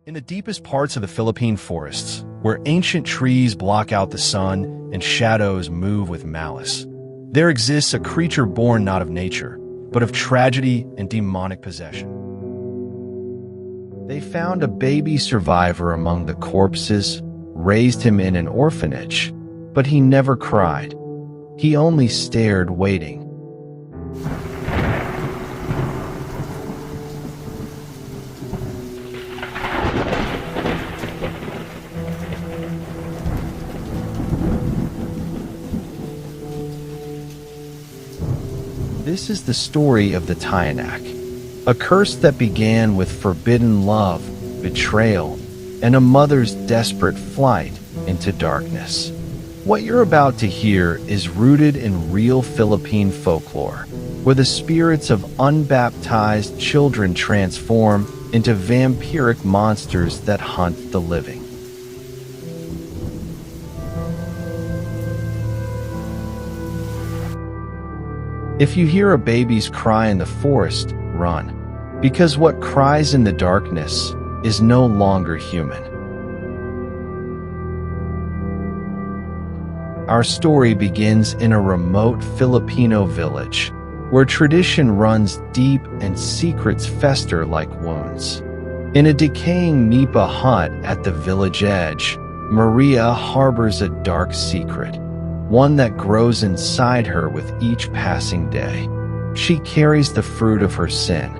In the deepest parts of the Philippine forests, where ancient trees block out the sun and shadows move with malice, there exists a creature born not of nature, but of tragedy and demonic possession. They found a baby survivor among the corpses, raised him in an orphanage, but he never cried. He only stared, waiting. This is the story of the Tiyanak, a curse that began with forbidden love, betrayal, and a mother's desperate flight into darkness. What you're about to hear is rooted in real Philippine folklore, where the spirits of unbaptized children transform into vampiric monsters that hunt the living. If you hear a baby's cry in the forest, run, because what cries in the darkness is no longer human. Our story begins in a remote Filipino village, where tradition runs deep and secrets fester like wounds. In a decaying nipa hut at the village edge, Maria harbors a dark secret, one that grows inside her with each passing day. She carries the fruit of her sin,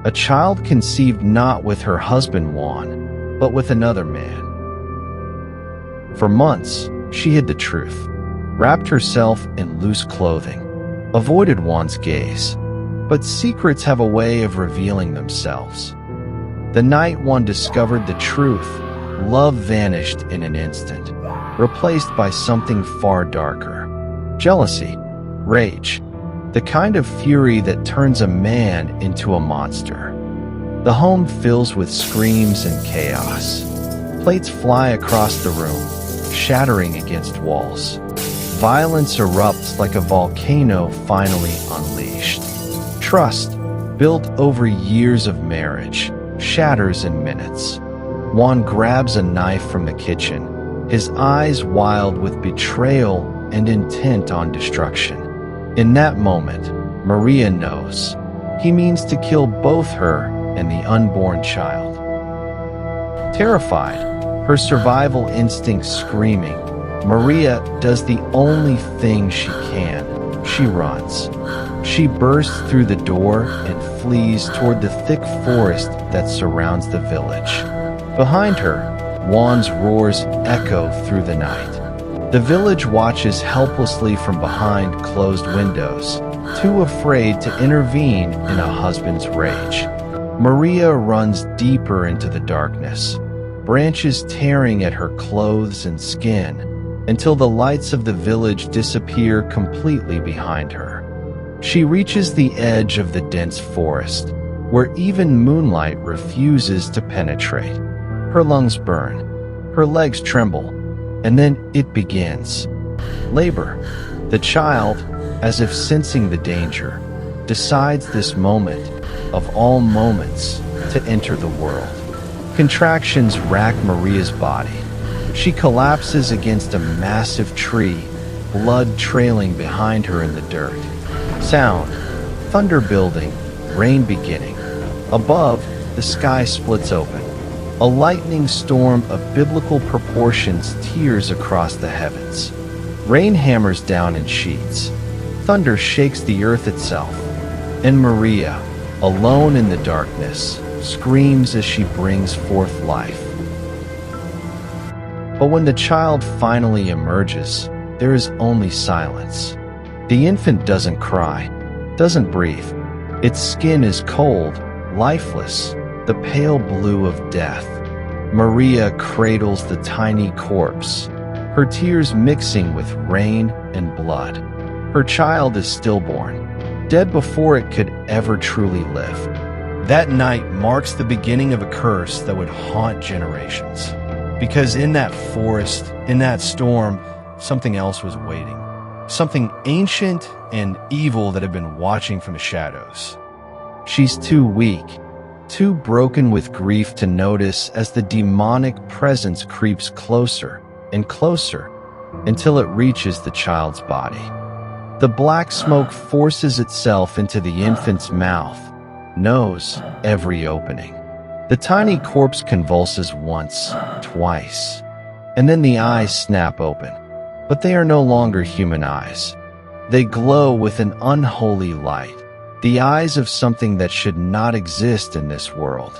a child conceived not with her husband Juan, but with another man. For months, she hid the truth, wrapped herself in loose clothing, avoided Juan's gaze. But secrets have a way of revealing themselves. The night Juan discovered the truth, love vanished in an instant, replaced by something far darker. Jealousy, rage, the kind of fury that turns a man into a monster. The home fills with screams and chaos. Plates fly across the room, shattering against walls. Violence erupts like a volcano finally unleashed. Trust, built over years of marriage, shatters in minutes. Juan grabs a knife from the kitchen, his eyes wild with betrayal and intent on destruction. In that moment, Maria knows. He means to kill both her and the unborn child. Terrified, her survival instinct screaming, Maria does the only thing she can. She runs. She bursts through the door and flees toward the thick forest that surrounds the village. Behind her, Juan's roars echo through the night. The village watches helplessly from behind closed windows, too afraid to intervene in a husband's rage. Maria runs deeper into the darkness, branches tearing at her clothes and skin, until the lights of the village disappear completely behind her. She reaches the edge of the dense forest, where even moonlight refuses to penetrate. Her lungs burn, her legs tremble, and then it begins. Labor. The child, as if sensing the danger, decides this moment, of all moments, to enter the world. Contractions rack Maria's body. She collapses against a massive tree, blood trailing behind her in the dirt. Sound. Thunder building, rain beginning. Above, the sky splits open. A lightning storm of biblical proportions tears across the heavens. Rain hammers down in sheets. Thunder shakes the earth itself. And Maria, alone in the darkness, screams as she brings forth life. But when the child finally emerges, there is only silence. The infant doesn't cry, doesn't breathe. Its skin is cold, lifeless, the pale blue of death. Maria cradles the tiny corpse, her tears mixing with rain and blood. Her child is stillborn, dead before it could ever truly live. That night marks the beginning of a curse that would haunt generations. Because in that forest, in that storm, something else was waiting. Something ancient and evil that had been watching from the shadows. She's too weak, too broken with grief to notice as the demonic presence creeps closer and closer until it reaches the child's body. The black smoke forces itself into the infant's mouth, nose, every opening. The tiny corpse convulses once, twice, and then the eyes snap open. But they are no longer human eyes. They glow with an unholy light, the eyes of something that should not exist in this world.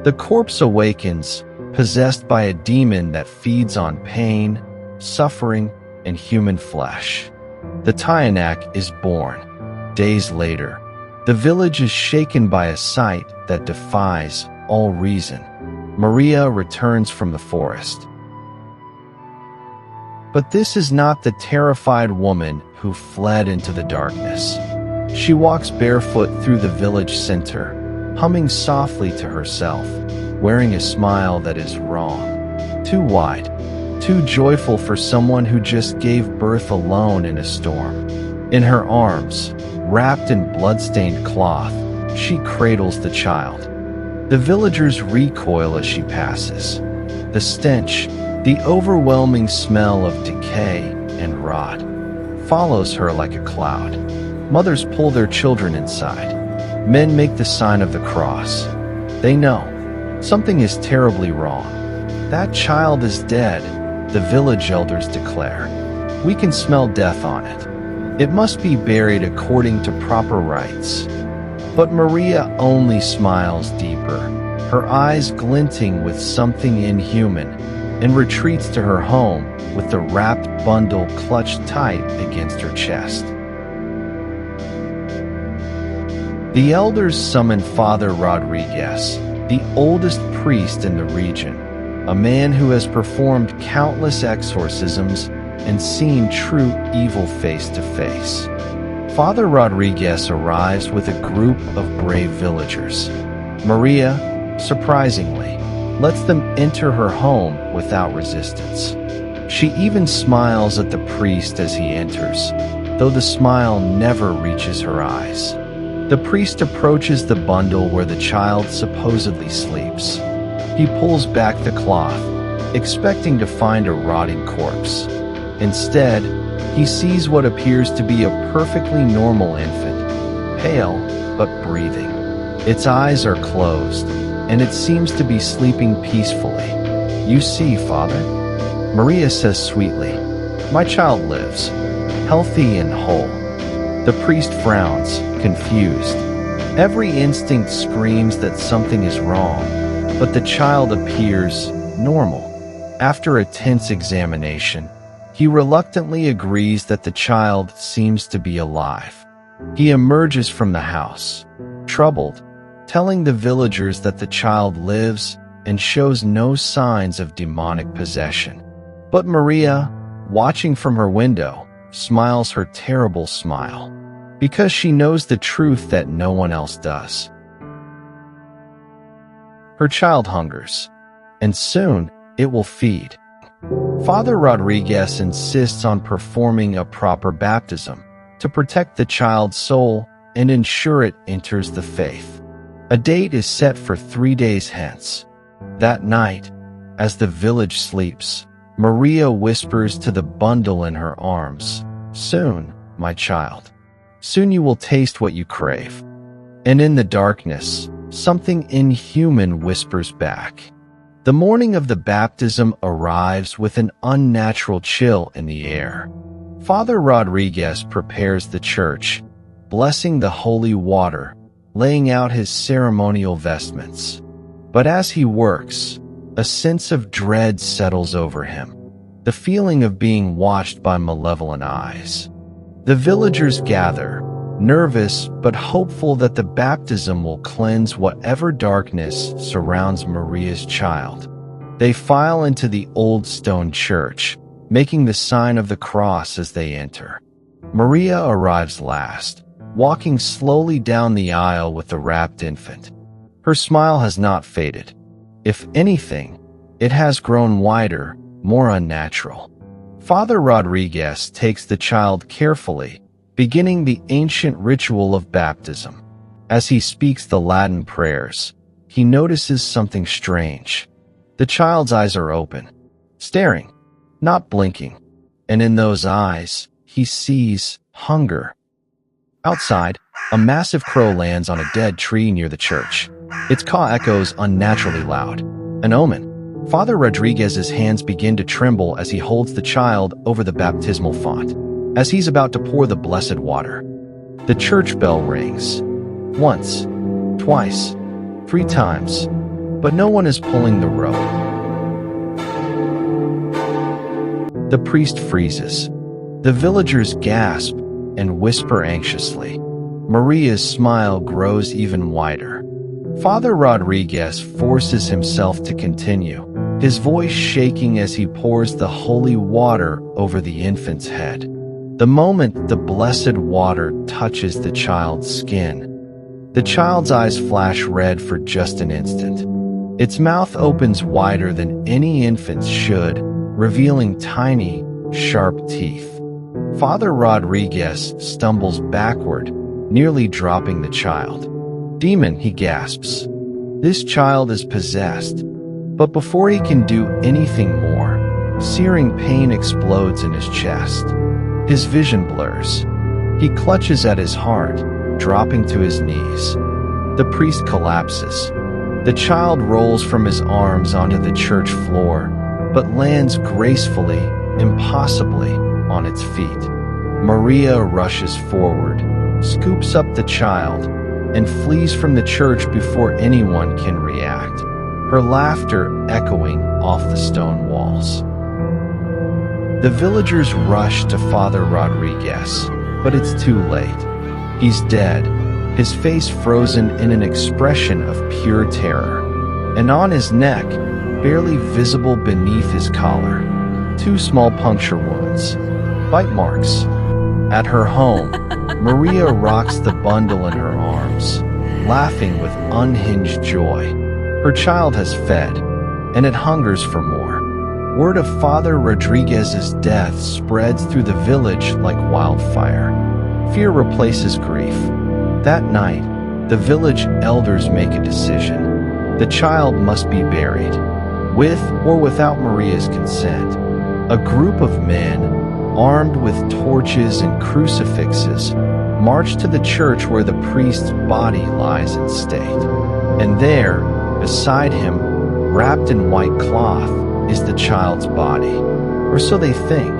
The corpse awakens, possessed by a demon that feeds on pain, suffering, and human flesh. The Tiyanak is born. Days later, the village is shaken by a sight that defies all reason. Maria returns from the forest. But this is not the terrified woman who fled into the darkness. She walks barefoot through the village center, humming softly to herself, wearing a smile that is wrong, too wide, too joyful for someone who just gave birth alone in a storm. In her arms, wrapped in blood-stained cloth, she cradles the child. The villagers recoil as she passes. The stench, the overwhelming smell of decay and rot, follows her like a cloud. Mothers pull their children inside. Men make the sign of the cross. They know something is terribly wrong. That child is dead, the village elders declare. We can smell death on it. It must be buried according to proper rites. But Maria only smiles deeper, her eyes glinting with something inhuman, and retreats to her home with the wrapped bundle clutched tight against her chest. The elders summon Father Rodriguez, the oldest priest in the region, a man who has performed countless exorcisms and seen true evil face to face. Father Rodriguez arrives with a group of brave villagers. Maria, surprisingly, lets them enter her home without resistance. She even smiles at the priest as he enters, though the smile never reaches her eyes. The priest approaches the bundle where the child supposedly sleeps. He pulls back the cloth, expecting to find a rotting corpse. Instead, he sees what appears to be a perfectly normal infant, pale but breathing. Its eyes are closed, and it seems to be sleeping peacefully. "You see, Father," Maria says sweetly, "my child lives, healthy and whole." The priest frowns, confused. Every instinct screams that something is wrong, but the child appears normal. After a tense examination, he reluctantly agrees that the child seems to be alive. He emerges from the house, troubled, telling the villagers that the child lives and shows no signs of demonic possession. But Maria, watching from her window, smiles her terrible smile, because she knows the truth that no one else does. Her child hungers, and soon it will feed. Father Rodriguez insists on performing a proper baptism to protect the child's soul and ensure it enters the faith. A date is set for 3 days hence. That night, as the village sleeps, Maria whispers to the bundle in her arms, "Soon, my child. Soon you will taste what you crave." And in the darkness, something inhuman whispers back. The morning of the baptism arrives with an unnatural chill in the air. Father Rodriguez prepares the church, blessing the holy water, laying out his ceremonial vestments. But as he works, a sense of dread settles over him, the feeling of being watched by malevolent eyes. The villagers gather, nervous but hopeful that the baptism will cleanse whatever darkness surrounds Maria's child. They file into the old stone church, making the sign of the cross as they enter. Maria arrives last, walking slowly down the aisle with the wrapped infant. Her smile has not faded. If anything, it has grown wider, more unnatural. Father Rodriguez takes the child carefully, beginning the ancient ritual of baptism. As he speaks the Latin prayers, he notices something strange. The child's eyes are open, staring, not blinking, and in those eyes, he sees hunger. Outside, a massive crow lands on a dead tree near the church. Its caw echoes unnaturally loud. An omen. Father Rodriguez's hands begin to tremble as he holds the child over the baptismal font, as he's about to pour the blessed water. The church bell rings. Once, twice, 3 times, but no one is pulling the rope. The priest freezes. The villagers gasp and whisper anxiously. Maria's smile grows even wider. Father Rodriguez forces himself to continue, his voice shaking as he pours the holy water over the infant's head. The moment the blessed water touches the child's skin, the child's eyes flash red for just an instant. Its mouth opens wider than any infant's should, revealing tiny, sharp teeth. Father Rodriguez stumbles backward, nearly dropping the child. "Demon," he gasps. "This child is possessed." But before he can do anything more, searing pain explodes in his chest. His vision blurs. He clutches at his heart, dropping to his knees. The priest collapses. The child rolls from his arms onto the church floor, but lands gracefully, impossibly, on its feet. Maria rushes forward, scoops up the child, and flees from the church before anyone can react, her laughter echoing off the stone walls. The villagers rush to Father Rodriguez, but it's too late. He's dead, his face frozen in an expression of pure terror, and on his neck, barely visible beneath his collar, 2 small puncture wounds, bite marks. At her home, Maria rocks the bundle in her arms, laughing with unhinged joy. Her child has fed, and it hungers for more. Word of Father Rodriguez's death spreads through the village like wildfire. Fear replaces grief. That night, the village elders make a decision. The child must be buried, with or without Maria's consent. A group of men, armed with torches and crucifixes, march to the church where the priest's body lies in state. And there, beside him, wrapped in white cloth, is the child's body. Or so they think.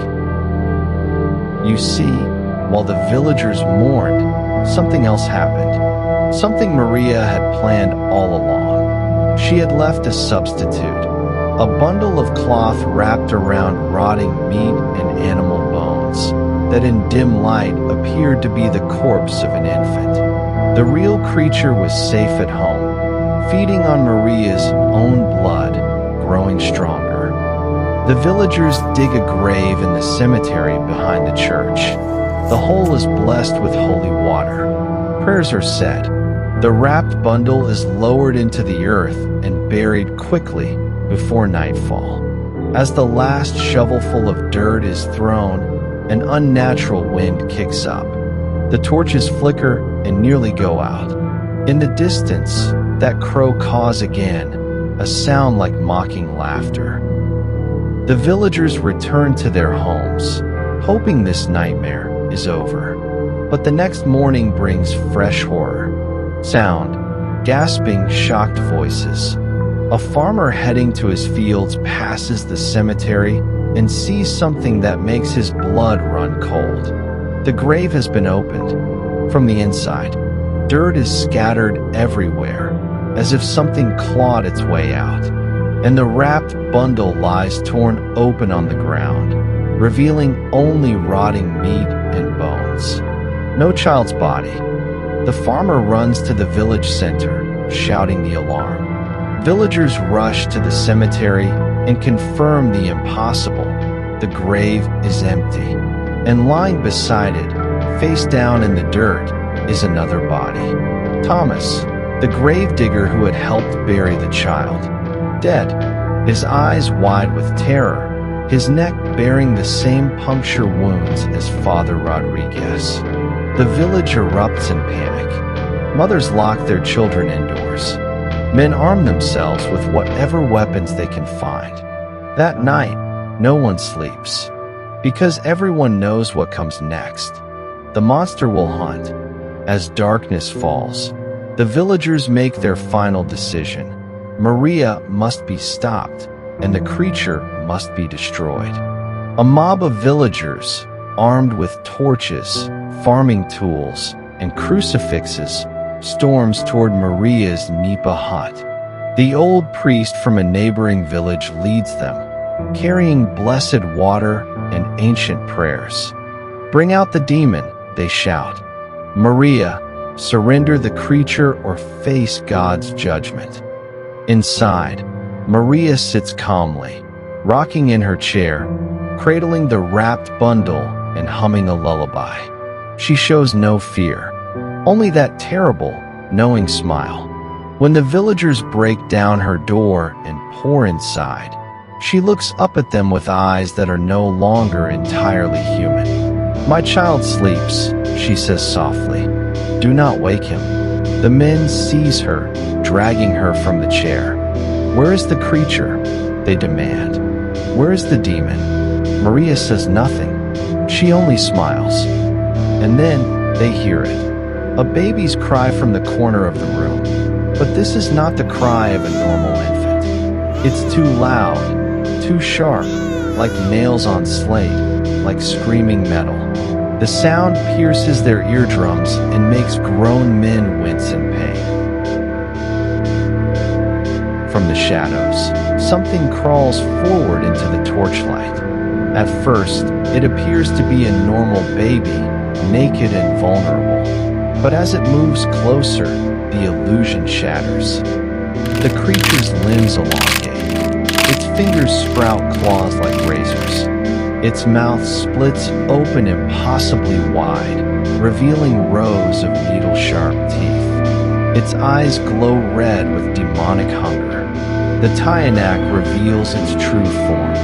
You see, while the villagers mourned, something else happened. Something Maria had planned all along. She had left a substitute. A bundle of cloth wrapped around rotting meat and animal bones that in dim light appeared to be the corpse of an infant. The real creature was safe at home, feeding on Maria's own blood, growing stronger. The villagers dig a grave in the cemetery behind the church. The hole is blessed with holy water. Prayers are said. The wrapped bundle is lowered into the earth and buried quickly before nightfall. As the last shovelful of dirt is thrown, an unnatural wind kicks up. The torches flicker and nearly go out. In the distance, that crow caws again, a sound like mocking laughter. The villagers return to their homes, hoping this nightmare is over. But the next morning brings fresh horror. Sound, gasping, shocked voices. A farmer heading to his fields passes the cemetery and sees something that makes his blood run cold. The grave has been opened. From the inside, dirt is scattered everywhere, as if something clawed its way out. And the wrapped bundle lies torn open on the ground, revealing only rotting meat and bones. No child's body. The farmer runs to the village center, shouting the alarm. Villagers rush to the cemetery and confirm the impossible. The grave is empty, and lying beside it, face down in the dirt, is another body. Thomas, the gravedigger who had helped bury the child. Dead, his eyes wide with terror, his neck bearing the same puncture wounds as Father Rodriguez. The village erupts in panic. Mothers lock their children indoors. Men arm themselves with whatever weapons they can find. That night, no one sleeps, because everyone knows what comes next. The monster will hunt. As darkness falls, the villagers make their final decision. Maria must be stopped, and the creature must be destroyed. A mob of villagers, armed with torches, farming tools, and crucifixes, storms toward Maria's nipa hut. The old priest from a neighboring village leads them, carrying blessed water and ancient prayers. "Bring out the demon," they shout. "Maria, surrender the creature or face God's judgment." Inside, Maria sits calmly, rocking in her chair, cradling the wrapped bundle and humming a lullaby. She shows no fear, only that terrible, knowing smile. When the villagers break down her door and pour inside, she looks up at them with eyes that are no longer entirely human. "My child sleeps," she says softly. "Do not wake him." The men seize her, dragging her from the chair. "Where is the creature?" they demand. "Where is the demon?" Maria says nothing. She only smiles. And then they hear it. A baby's cry from the corner of the room. But this is not the cry of a normal infant. It's too loud, too sharp, like nails on slate, like screaming metal. The sound pierces their eardrums and makes grown men wince in pain. From the shadows, something crawls forward into the torchlight. At first, it appears to be a normal baby, naked and vulnerable. But as it moves closer, the illusion shatters. The creature's limbs elongate. Its fingers sprout claws like razors. Its mouth splits open impossibly wide, revealing rows of needle-sharp teeth. Its eyes glow red with demonic hunger. The Tiyanak reveals its true form.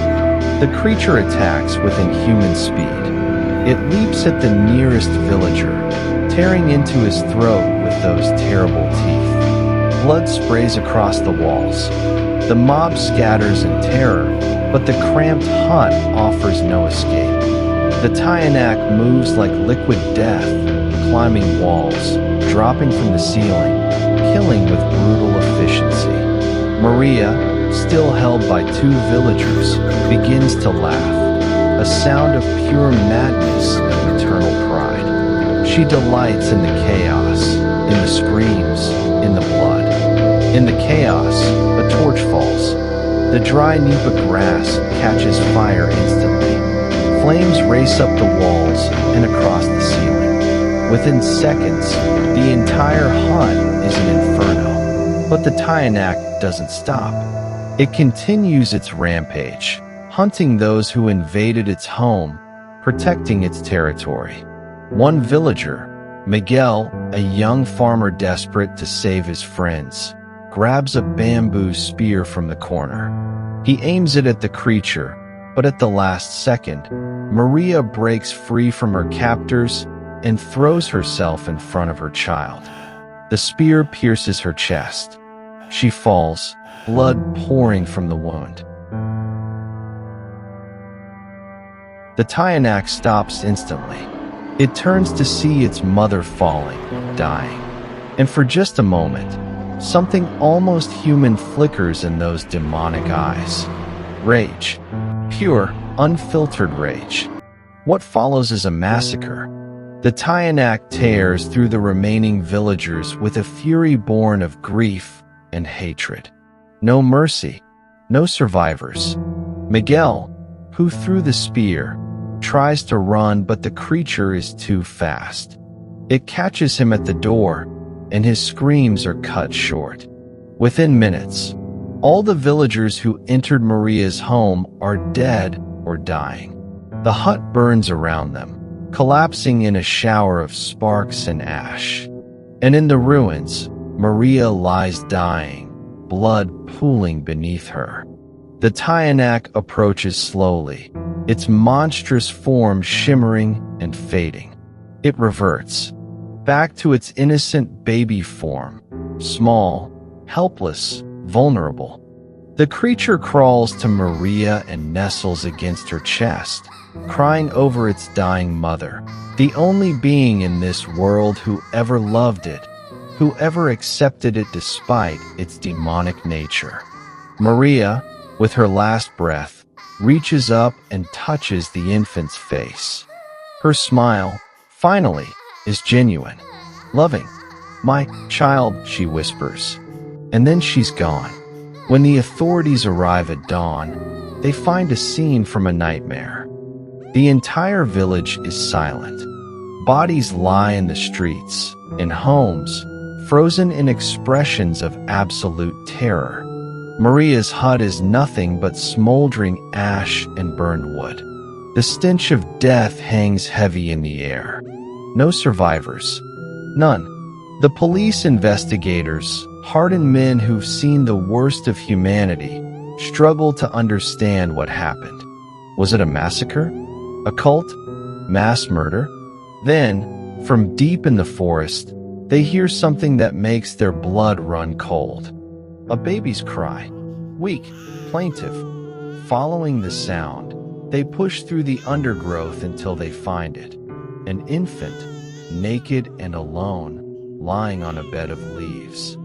The creature attacks with inhuman speed. It leaps at the nearest villager, tearing into his throat with those terrible teeth. Blood sprays across the walls. The mob scatters in terror, but the cramped hut offers no escape. The Tiyanak moves like liquid death, climbing walls, dropping from the ceiling, killing with brutal efficiency. Maria, still held by two villagers, begins to laugh, a sound of pure madness and maternal pride. She delights in the chaos, in the screams, in the blood. In the chaos, a torch falls. The dry nipa grass catches fire instantly. Flames race up the walls and across the ceiling. Within seconds, the entire hut is an inferno. But the Tiyanak doesn't stop. It continues its rampage, hunting those who invaded its home, protecting its territory. One villager, Miguel, a young farmer desperate to save his friends, grabs a bamboo spear from the corner. He aims it at the creature, but at the last second, Maria breaks free from her captors and throws herself in front of her child. The spear pierces her chest. She falls, blood pouring from the wound. The Tiyanak stops instantly. It turns to see its mother falling, dying. And for just a moment, something almost human flickers in those demonic eyes. Rage. Pure, unfiltered rage. What follows is a massacre. The Tiyanak tears through the remaining villagers with a fury born of grief and hatred. No mercy, no survivors. Miguel, who threw the spear, tries to run, but the creature is too fast. It catches him at the door, and his screams are cut short. Within minutes, all the villagers who entered Maria's home are dead or dying. The hut burns around them, collapsing in a shower of sparks and ash. And in the ruins, Maria lies dying, blood pooling beneath her. The Tiyanak approaches slowly, its monstrous form shimmering and fading. It reverts, back to its innocent baby form, small helpless, vulnerable. The creature crawls to Maria and nestles against her chest, crying over its dying mother, the only being in this world who ever loved it, who ever accepted it despite its demonic nature. Maria, with her last breath, reaches up and touches the infant's face. Her smile, finally, is genuine, loving. "My child," she whispers. And then she's gone. When the authorities arrive at dawn, they find a scene from a nightmare. The entire village is silent. Bodies lie in the streets, in homes, frozen in expressions of absolute terror. Maria's hut is nothing but smoldering ash and burned wood. The stench of death hangs heavy in the air. No survivors. None. The police investigators, hardened men who've seen the worst of humanity, struggle to understand what happened. Was it a massacre? A cult? Mass murder? Then, from deep in the forest, they hear something that makes their blood run cold. A baby's cry. Weak, plaintive. Following the sound, they push through the undergrowth until they find it. An infant, naked and alone, lying on a bed of leaves.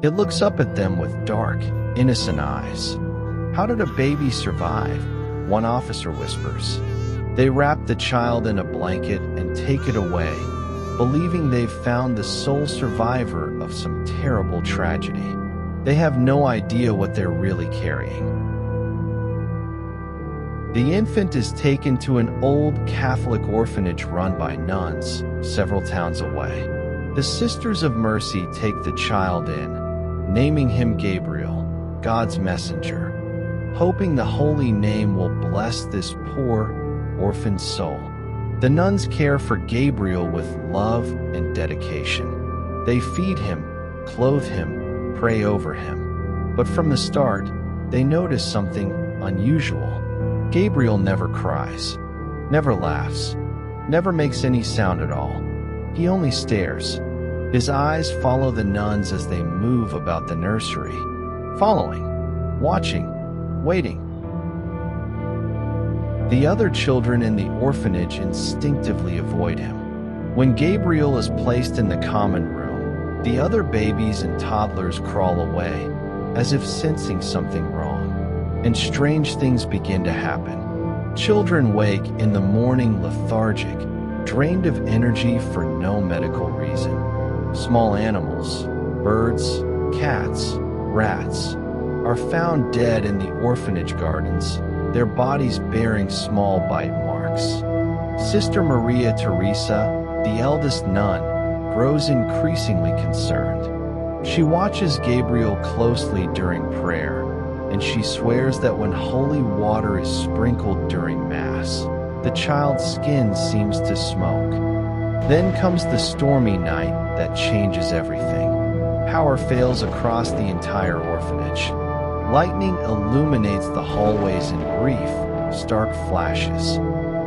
It looks up at them with dark, innocent eyes. "How did a baby survive?" one officer whispers. They wrap the child in a blanket and take it away, believing they've found the sole survivor of some terrible tragedy. They have no idea what they're really carrying. The infant is taken to an old Catholic orphanage run by nuns, several towns away. The Sisters of Mercy take the child in, naming him Gabriel, God's messenger, hoping the holy name will bless this poor, orphan soul. The nuns care for Gabriel with love and dedication. They feed him, clothe him, pray over him. But from the start, they notice something unusual. Gabriel never cries, never laughs, never makes any sound at all. He only stares. His eyes follow the nuns as they move about the nursery, following, watching, waiting. The other children in the orphanage instinctively avoid him. When Gabriel is placed in the common room, the other babies and toddlers crawl away, as if sensing something wrong, and strange things begin to happen. Children wake in the morning lethargic, drained of energy for no medical reason. Small animals, birds, cats, rats, are found dead in the orphanage gardens, their bodies bearing small bite marks. Sister Maria Teresa, the eldest nun, grows increasingly concerned. She watches Gabriel closely during prayer, and she swears that when holy water is sprinkled during Mass, the child's skin seems to smoke. Then comes the stormy night that changes everything. Power fails across the entire orphanage. Lightning illuminates the hallways in brief, stark flashes.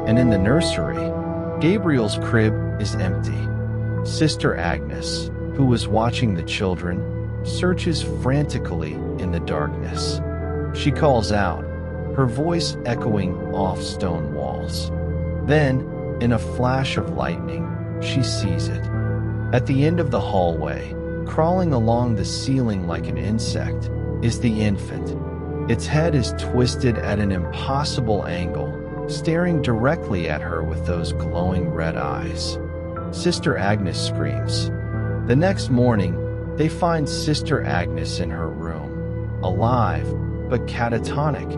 And in the nursery, Gabriel's crib is empty. Sister Agnes, who was watching the children, searches frantically in the darkness. She calls out, her voice echoing off stone walls. Then, in a flash of lightning, she sees it. At the end of the hallway, crawling along the ceiling like an insect, is the infant. Its head is twisted at an impossible angle, staring directly at her with those glowing red eyes. Sister Agnes screams. The next morning, they find Sister Agnes in her room, alive but catatonic,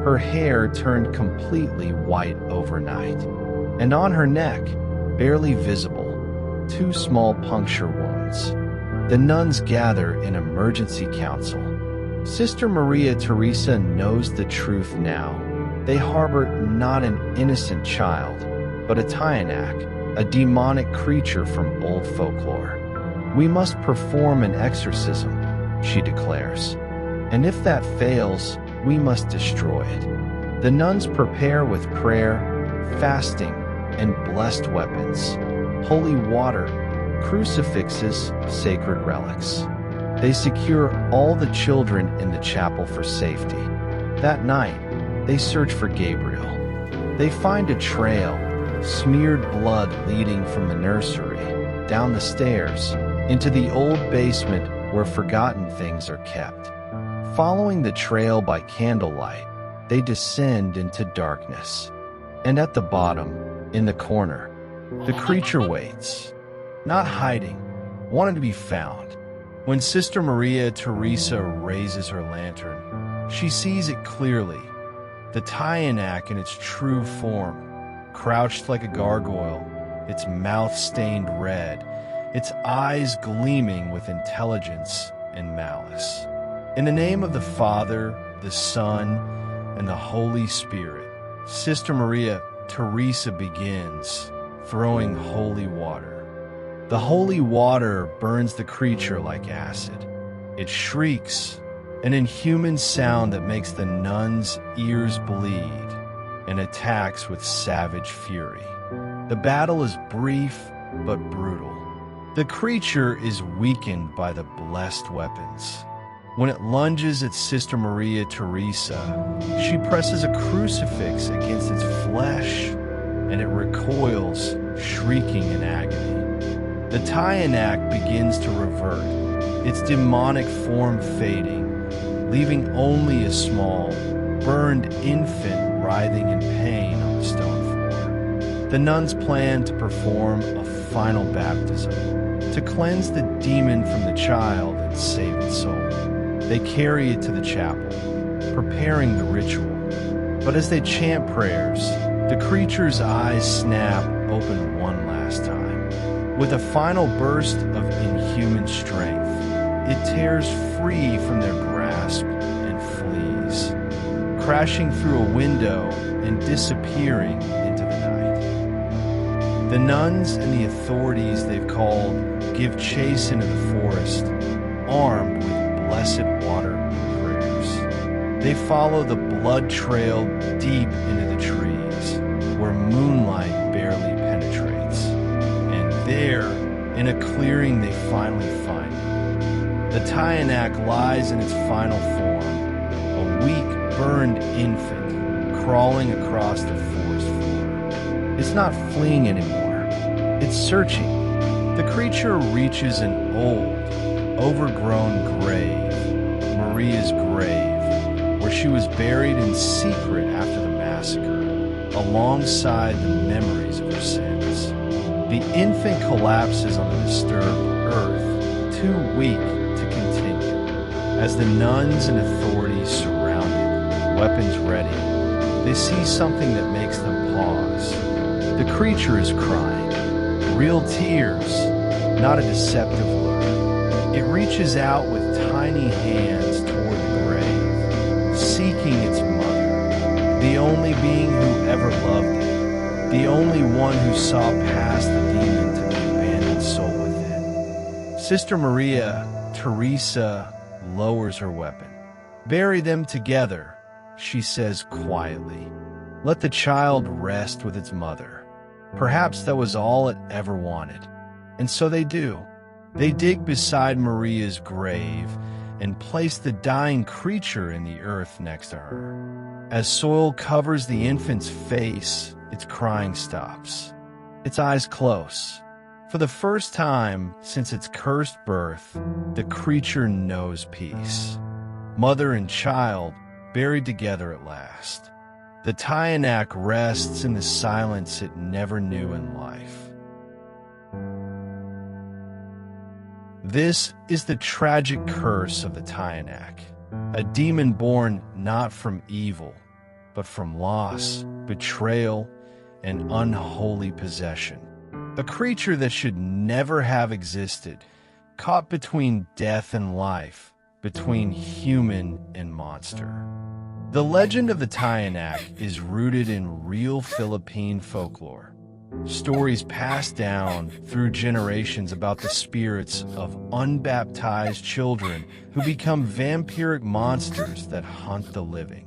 her hair turned completely white overnight, and on her neck, barely visible, 2 small puncture wounds. The nuns gather in emergency council. Sister Maria Teresa knows the truth now. They harbor not an innocent child, but a Tiyanak, a demonic creature from old folklore. "We must perform an exorcism," she declares. "And if that fails, we must destroy it." The nuns prepare with prayer, fasting, and blessed weapons, holy water, crucifixes, sacred relics. They secure all the children in the chapel for safety. That night, they search for Gabriel. They find a trail, smeared blood leading from the nursery, down the stairs, into the old basement where forgotten things are kept. Following the trail by candlelight, they descend into darkness. And at the bottom, in the corner, the creature waits, not hiding, wanting to be found. When Sister Maria Teresa raises her lantern, she sees it clearly. The Tiyanak in its true form, crouched like a gargoyle, its mouth stained red, its eyes gleaming with intelligence and malice. In the name of the Father, the Son, and the Holy Spirit, Sister Maria Teresa begins throwing holy water. The holy water burns the creature like acid. It shrieks, an inhuman sound that makes the nuns' ears bleed, and attacks with savage fury. The battle is brief but brutal. The creature is weakened by the blessed weapons. When it lunges at Sister Maria Teresa, she presses a crucifix against its flesh, and it recoils, shrieking in agony. The Tiyanak begins to revert, its demonic form fading, leaving only a small, burned infant writhing in pain on the stone floor. The nuns plan to perform a final baptism, to cleanse the demon from the child and save its soul. They carry it to the chapel, preparing the ritual. But as they chant prayers, the creature's eyes snap open one last time. With a final burst of inhuman strength, it tears free from their grasp and flees, crashing through a window and disappearing into the night. The nuns and the authorities they've called give chase into the forest, armed with blessed water and prayers. They follow the blood trail deep into the trees, where moonlight barely penetrates. And there, in a clearing, they finally find it. The Tiyanak lies in its final form, a weak, burned infant, crawling across the forest floor. It's not fleeing anymore. It's searching. The creature reaches an old, overgrown grave, Maria's grave, where she was buried in secret after the massacre, alongside the memories of her sins. The infant collapses on the disturbed earth, too weak to continue. As the nuns and authorities surround it, weapons ready, they see something that makes them pause. The creature is crying, real tears, not a deceptive look. It reaches out with tiny hands toward the grave, seeking its mother, the only being who ever loved it, the only one who saw past the demon to the abandoned soul within. Sister Maria Teresa lowers her weapon. "Bury them together," she says quietly. "Let the child rest with its mother." Perhaps that was all it ever wanted. And so they do. They dig beside Maria's grave and place the dying creature in the earth next to her. As soil covers the infant's face, its crying stops. Its eyes close. For the first time since its cursed birth, the creature knows peace. Mother and child buried together at last. The Tiyanak rests in the silence it never knew in life. This is the tragic curse of the Tiyanak, a demon born not from evil, but from loss, betrayal, and unholy possession. A creature that should never have existed, caught between death and life, between human and monster. The legend of the Tiyanak is rooted in real Philippine folklore. Stories passed down through generations about the spirits of unbaptized children who become vampiric monsters that hunt the living.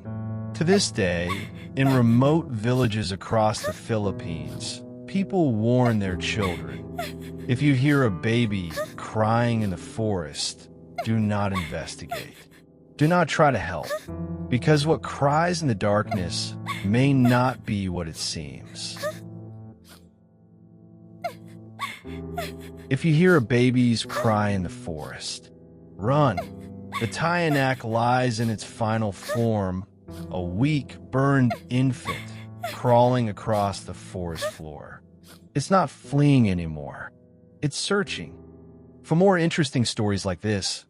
To this day, in remote villages across the Philippines, people warn their children. If you hear a baby crying in the forest, do not investigate. Do not try to help, because what cries in the darkness may not be what it seems. If you hear a baby's cry in the forest, run. The Tiyanak lies in its final form, a weak, burned infant crawling across the forest floor. It's not fleeing anymore. It's searching. For more interesting stories like this,